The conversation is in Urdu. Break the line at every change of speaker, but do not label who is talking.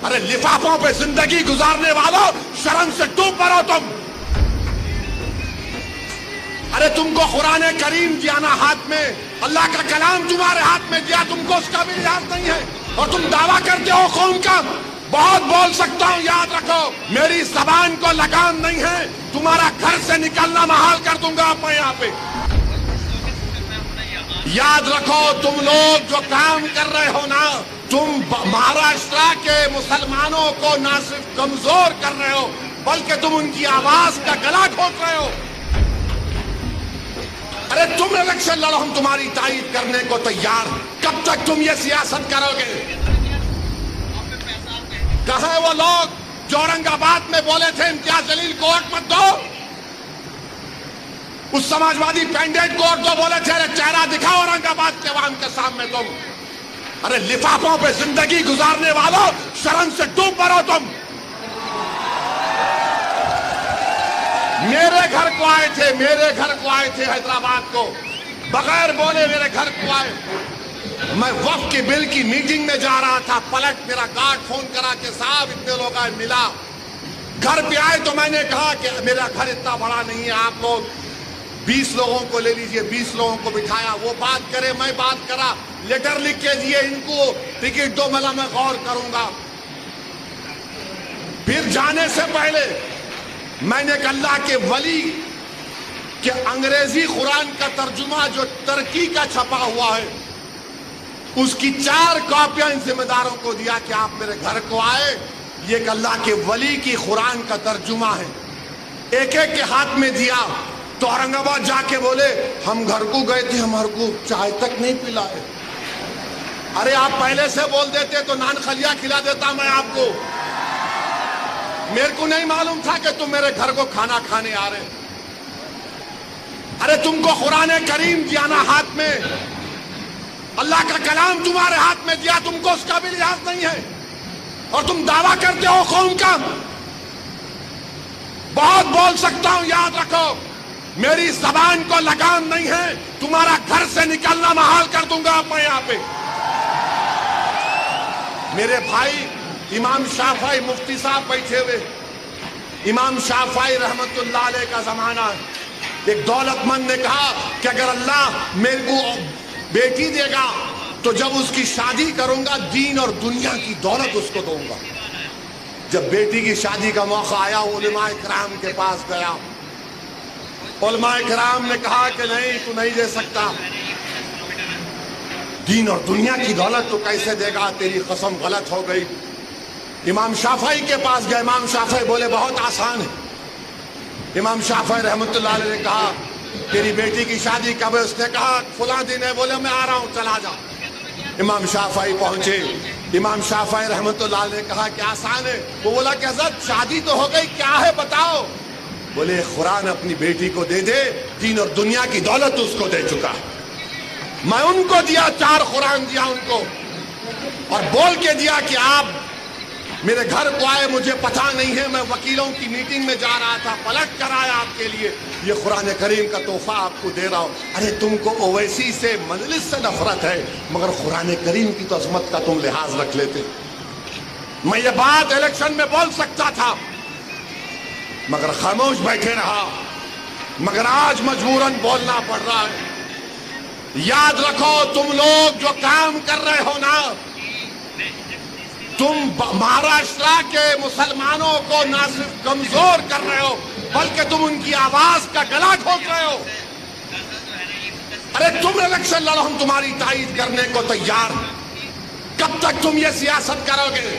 ارے لفافوں پہ زندگی گزارنے والوں، شرم سے ڈوب مرو تم۔ ارے تم کو قرآن کریم دیا نا ہاتھ میں، اللہ کا کلام تمہارے ہاتھ میں دیا، تم کو اس کا بھی لحاظ نہیں ہے، اور تم دعویٰ کرتے ہو قوم کا۔ بہت بول سکتا ہوں، یاد رکھو میری زبان کو لگام نہیں ہے، تمہارا گھر سے نکلنا محال کر دوں گا میں یہاں پہ۔ یاد رکھو تم لوگ جو کام کر رہے ہو نا، تم مہاراشٹر کے مسلمانوں کو نہ صرف کمزور کر رہے ہو بلکہ تم ان کی آواز کا گلا گھونٹ رہے ہو۔ ارے تم الیکشن لڑو، ہم تمہاری تائید کرنے کو تیار۔ کب تک تم یہ سیاست کرو گے؟ کہاں ہیں وہ لوگ جو اورنگ آباد میں بولے تھے امتیاز جلیل کو ووٹ مت دو؟ اس سماجوادی پینڈیٹ کو ووٹ دو بولے تھے، ارے چہرہ دکھاؤ اورنگ آباد کے عوام کے سامنے تم۔ ارے لفافوں پہ زندگی گزارنے والوں، شرم سے ڈوب مرو تم۔ میرے گھر کو آئے تھے حیدرآباد کو، بغیر بولے میرے گھر کو آئے۔ میں وقف کے بل کی میٹنگ میں جا رہا تھا، پلٹ میرا گارڈ فون کرا کہ صاحب اتنے لوگ آئے، ملا۔ گھر پہ آئے تو میں نے کہا کہ میرا گھر اتنا بڑا نہیں ہے، آپ لوگ 20 لوگوں کو لے لیجئے۔ 20 لوگوں کو بٹھایا، وہ بات کرے میں بات کرا، لیٹر لکھ کے دیے ان کو، ٹکٹ دو، ملا میں غور کروں گا۔ پھر جانے سے پہلے میں نے کہا اللہ کے ولی کہ انگریزی قرآن کا ترجمہ جو ترکی کا چھپا ہوا ہے، اس کی 4 کاپیاں ان ذمہ داروں کو دیا کہ آپ میرے گھر کو آئے، یہ کہ اللہ کے ولی کی قرآن کا ترجمہ ہے۔ ایک ایک کے ہاتھ میں دیا تو اورنگ آباد جا کے بولے ہم گھر کو گئے تھے، ہمارے کو چائے تک نہیں پلائے۔ ارے آپ پہلے سے بول دیتے تو نان خلیہ کھلا دیتا میں آپ کو۔ میرے کو نہیں معلوم تھا کہ تم میرے گھر کو کھانا کھانے آ رہے۔ ارے تم کو قرآن کریم دیا نا ہاتھ میں، اللہ کا کلام تمہارے ہاتھ میں دیا، تم کو اس کا بھی لحاظ نہیں ہے، اور تم دعویٰ کرتے ہو قوم کا۔ بہت بول سکتا ہوں، یاد رکھو میری زبان کو لگام نہیں ہے، تمہارا گھر سے نکلنا محال کر دوں گا میں یہاں پہ۔ میرے بھائی امام شافعی مفتی صاحب بیٹھے ہوئے، امام شافعی رحمت اللہ علیہ کا زمانہ ہے۔ ایک دولت مند نے کہا کہ اگر اللہ میرے کو بیٹی دے گا تو جب اس کی شادی کروں گا دین اور دنیا کی دولت اس کو دوں گا۔ جب بیٹی کی شادی کا موقع آیا علماء کرام کے پاس گیا، علماء کرام نے کہا کہ نہیں تو نہیں دے سکتا، دین اور دنیا کی دولت تو کیسے دے گا، تیری قسم غلط ہو گئی۔ امام شافعی کے پاس گئے، امام شافعی بولے بہت آسان ہے۔ امام شافعی رحمت اللہ علیہ نے کہا تیری بیٹی کی شادی کب ہے؟ اس نے کہا فلاں دن ہے۔ بولے میں آ رہا ہوں، چلا جا۔ امام شافعی پہنچے، امام شافعی رحمت اللہ علیہ نے کہا کہ آسان ہے۔ وہ بولا کہ حضرت شادی تو ہو گئی، کیا ہے بتاؤ؟ بولے قرآن اپنی بیٹی کو دے دے، دین اور دنیا کی دولت اس کو دے چکا۔ میں ان کو دیا، 4 قرآن دیا ان کو، اور بول کے دیا کہ آپ میرے گھر کو آئے، مجھے پتہ نہیں ہے، میں وکیلوں کی میٹنگ میں جا رہا تھا، پلٹ کر آیا آپ کے لیے، یہ قرآن کریم کا تحفہ آپ کو دے رہا ہوں۔ ارے تم کو اویسی سے مجلس سے نفرت ہے، مگر قرآن کریم کی تو عظمت کا تم لحاظ رکھ لیتے۔ میں یہ بات الیکشن میں بول سکتا تھا مگر خاموش بیٹھے رہا، مگر آج مجبوراً بولنا پڑ رہا ہے۔ یاد رکھو تم لوگ جو کام کر رہے ہو نا، تم مہاراشٹر کے مسلمانوں کو نہ صرف کمزور کر رہے ہو بلکہ تم ان کی آواز کا گلا گھونٹ رہے ہو۔ ارے تم الیکشن لڑو، ہم تمہاری تائید کرنے کو تیار۔ کب تک تم یہ سیاست کرو گے؟